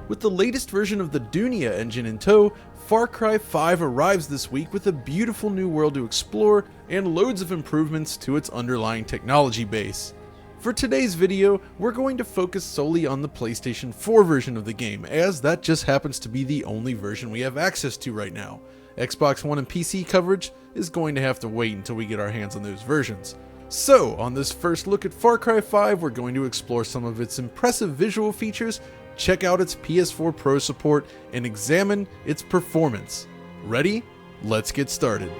With the latest version of the Dunia engine in tow, Far Cry 5 arrives this week with a beautiful new world to explore and loads of improvements to its underlying technology base. For today's video, we're going to focus solely on the PlayStation 4 version of the game, as that just happens to be the only version we have access to right now. Xbox One and PC coverage is going to have to wait until we get our hands on those versions. So, on this first look at Far Cry 5, we're going to explore some of its impressive visual features, check out its PS4 Pro support, and examine its performance. Ready? Let's get started.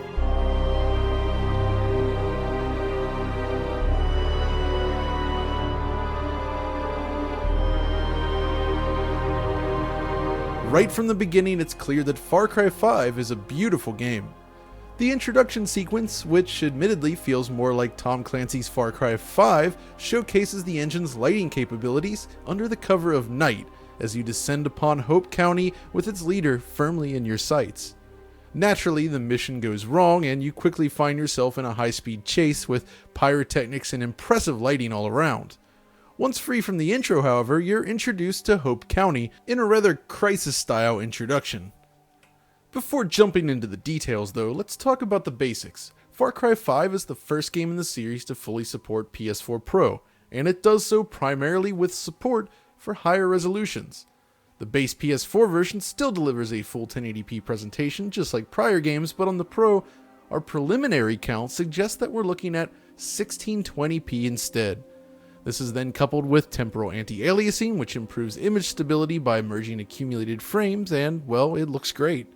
Right from the beginning, it's clear that Far Cry 5 is a beautiful game. The introduction sequence, which admittedly feels more like Tom Clancy's Far Cry 5, showcases the engine's lighting capabilities under the cover of night as you descend upon Hope County with its leader firmly in your sights. Naturally, the mission goes wrong and you quickly find yourself in a high-speed chase with pyrotechnics and impressive lighting all around. Once free from the intro, however, you're introduced to Hope County in a rather Crisis-style introduction. Before jumping into the details though, let's talk about the basics. Far Cry 5 is the first game in the series to fully support PS4 Pro, and it does so primarily with support for higher resolutions. The base PS4 version still delivers a full 1080p presentation just like prior games, but on the Pro, our preliminary count suggests that we're looking at 1620p instead. This is then coupled with temporal anti-aliasing, which improves image stability by merging accumulated frames, and, well, it looks great.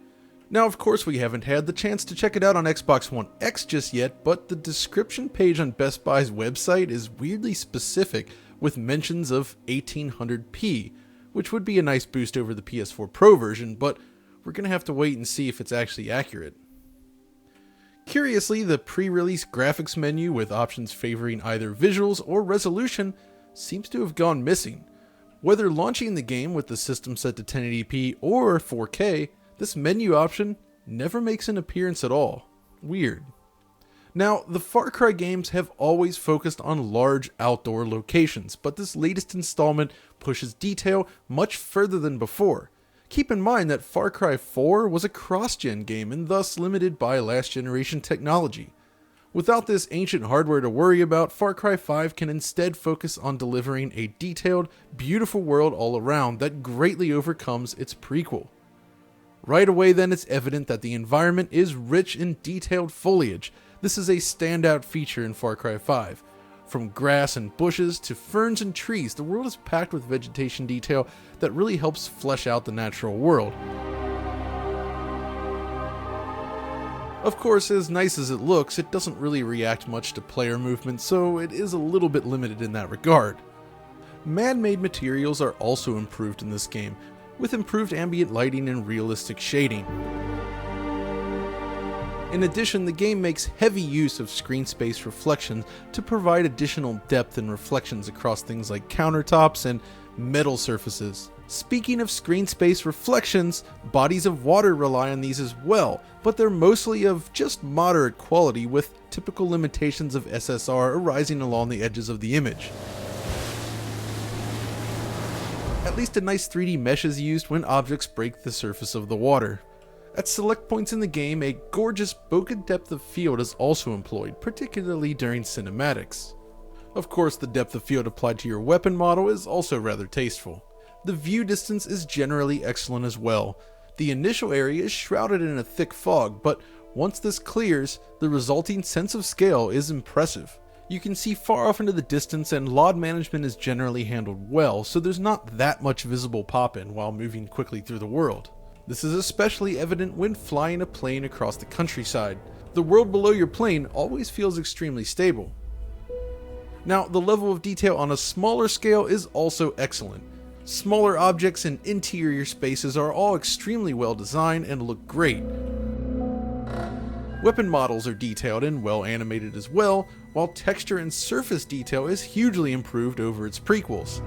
Now, of course, we haven't had the chance to check it out on Xbox One X just yet, but the description page on Best Buy's website is weirdly specific, with mentions of 1800p, which would be a nice boost over the PS4 Pro version, but we're going to have to wait and see if it's actually accurate. Curiously, the pre-release graphics menu with options favoring either visuals or resolution seems to have gone missing. Whether launching the game with the system set to 1080p or 4K, this menu option never makes an appearance at all. Weird. Now, the Far Cry games have always focused on large outdoor locations, but this latest installment pushes detail much further than before. Keep in mind that Far Cry 4 was a cross-gen game and thus limited by last-generation technology. Without this ancient hardware to worry about, Far Cry 5 can instead focus on delivering a detailed, beautiful world all around that greatly overcomes its prequel. Right away then, it's evident that the environment is rich in detailed foliage. This is a standout feature in Far Cry 5. From grass and bushes to ferns and trees, the world is packed with vegetation detail that really helps flesh out the natural world. Of course, as nice as it looks, it doesn't really react much to player movement, so it is a little bit limited in that regard. Man-made materials are also improved in this game, with improved ambient lighting and realistic shading. In addition, the game makes heavy use of screen space reflections to provide additional depth and reflections across things like countertops and metal surfaces. Speaking of screen space reflections, bodies of water rely on these as well, but they're mostly of just moderate quality, with typical limitations of SSR arising along the edges of the image. At least a nice 3D mesh is used when objects break the surface of the water. At select points in the game, a gorgeous bokeh depth of field is also employed, particularly during cinematics. Of course, the depth of field applied to your weapon model is also rather tasteful. The view distance is generally excellent as well. The initial area is shrouded in a thick fog, but once this clears, the resulting sense of scale is impressive. You can see far off into the distance, and LOD management is generally handled well, so there's not that much visible pop-in while moving quickly through the world. This is especially evident when flying a plane across the countryside. The world below your plane always feels extremely stable. Now, the level of detail on a smaller scale is also excellent. Smaller objects and interior spaces are all extremely well designed and look great. Weapon models are detailed and well animated as well, while texture and surface detail is hugely improved over its prequels.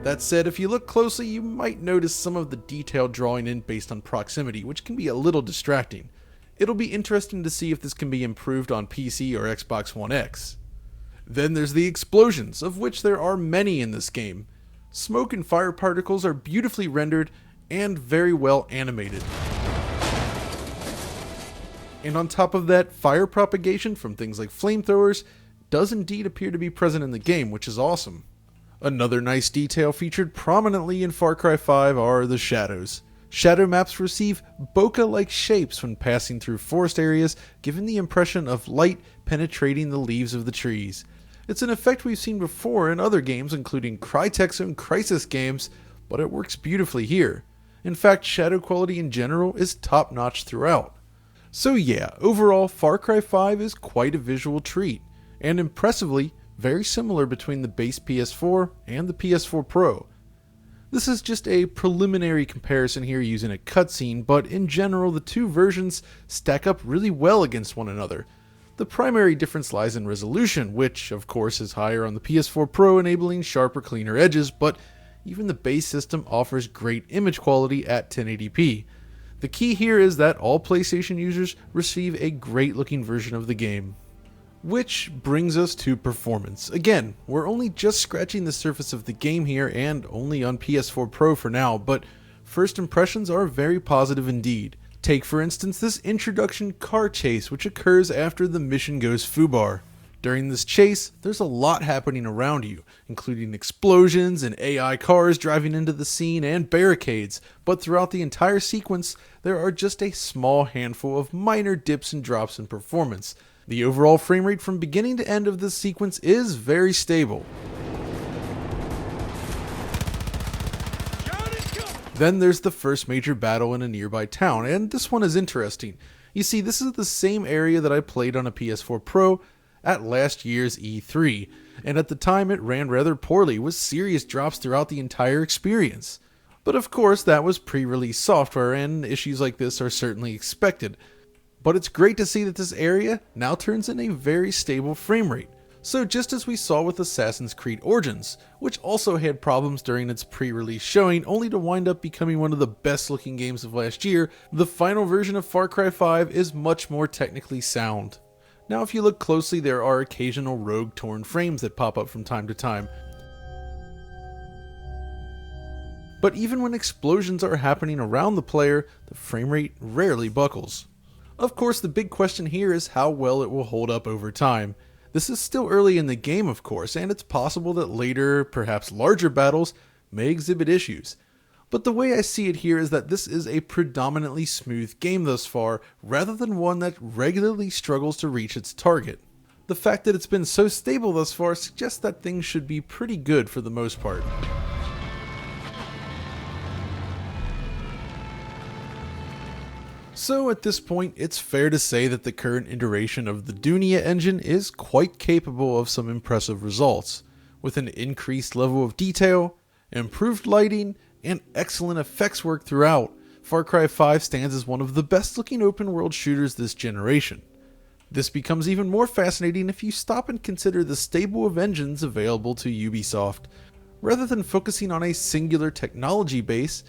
That said, if you look closely, you might notice some of the detail drawing in based on proximity, which can be a little distracting. It'll be interesting to see if this can be improved on PC or Xbox One X. Then there's the explosions, of which there are many in this game. Smoke and fire particles are beautifully rendered and very well animated. And on top of that, fire propagation from things like flamethrowers does indeed appear to be present in the game, which is awesome. Another nice detail featured prominently in Far Cry 5 are the shadows. Shadow maps receive bokeh-like shapes when passing through forest areas, giving the impression of light penetrating the leaves of the trees. It's an effect we've seen before in other games, including Crytek's own Crysis games, but it works beautifully here. In fact, shadow quality in general is top-notch throughout. So yeah, overall, Far Cry 5 is quite a visual treat, and impressively, very similar between the base PS4 and the PS4 Pro. This is just a preliminary comparison here using a cutscene, but in general the two versions stack up really well against one another. The primary difference lies in resolution, which of course is higher on the PS4 Pro, enabling sharper, cleaner edges, but even the base system offers great image quality at 1080p. The key here is that all PlayStation users receive a great looking version of the game. Which brings us to performance. Again, we're only just scratching the surface of the game here and only on PS4 Pro for now, but first impressions are very positive indeed. Take for instance this introduction car chase which occurs after the mission goes foobar. During this chase, there's a lot happening around you, including explosions and AI cars driving into the scene and barricades, but throughout the entire sequence, there are just a small handful of minor dips and drops in performance. The overall frame rate from beginning to end of this sequence is very stable. Then there's the first major battle in a nearby town, and this one is interesting. You see, this is the same area that I played on a PS4 Pro at last year's E3, and at the time it ran rather poorly with serious drops throughout the entire experience. But of course that was pre-release software and issues like this are certainly expected. But it's great to see that this area now turns in a very stable frame rate. So just as we saw with Assassin's Creed Origins, which also had problems during its pre-release showing only to wind up becoming one of the best looking games of last year, the final version of Far Cry 5 is much more technically sound. Now if you look closely, there are occasional rogue torn frames that pop up from time to time. But even when explosions are happening around the player, the frame rate rarely buckles. Of course, the big question here is how well it will hold up over time. This is still early in the game, of course, and it's possible that later, perhaps larger battles may exhibit issues. But the way I see it here is that this is a predominantly smooth game thus far, rather than one that regularly struggles to reach its target. The fact that it's been so stable thus far suggests that things should be pretty good for the most part. So at this point, it's fair to say that the current iteration of the Dunia engine is quite capable of some impressive results. With an increased level of detail, improved lighting, and excellent effects work throughout, Far Cry 5 stands as one of the best looking open world shooters this generation. This becomes even more fascinating if you stop and consider the stable of engines available to Ubisoft. Rather than focusing on a singular technology base,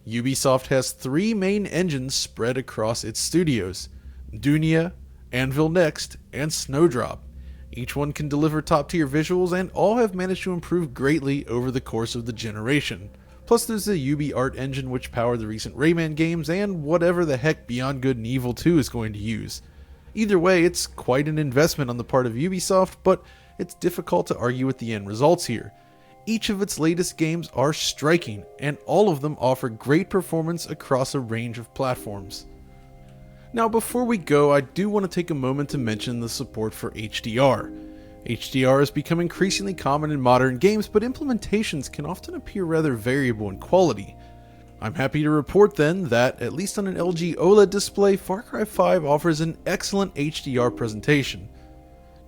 Ubisoft has three main engines spread across its studios: Dunia, Anvil Next, and Snowdrop. Each one can deliver top-tier visuals, and all have managed to improve greatly over the course of the generation. Plus there's the UbiArt engine which powered the recent Rayman games, and whatever the heck Beyond Good and Evil 2 is going to use. Either way, it's quite an investment on the part of Ubisoft, but it's difficult to argue with the end results here. Each of its latest games are striking, and all of them offer great performance across a range of platforms. Now before we go, I do want to take a moment to mention the support for HDR. HDR has become increasingly common in modern games, but implementations can often appear rather variable in quality. I'm happy to report then that, at least on an LG OLED display, Far Cry 5 offers an excellent HDR presentation.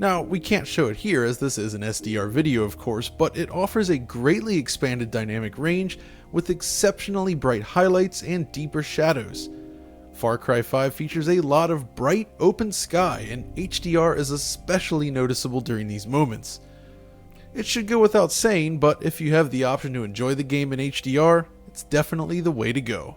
Now, we can't show it here as this is an SDR video of course, but it offers a greatly expanded dynamic range with exceptionally bright highlights and deeper shadows. Far Cry 5 features a lot of bright, open sky, and HDR is especially noticeable during these moments. It should go without saying, but if you have the option to enjoy the game in HDR, it's definitely the way to go.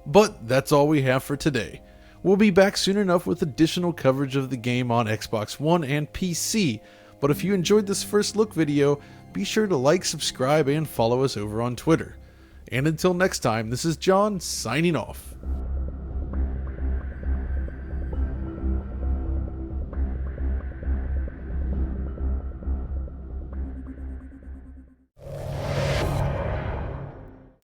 But that's all we have for today. We'll be back soon enough with additional coverage of the game on Xbox One and PC, but if you enjoyed this first look video, be sure to like, subscribe, and follow us over on Twitter. And until next time, this is John signing off.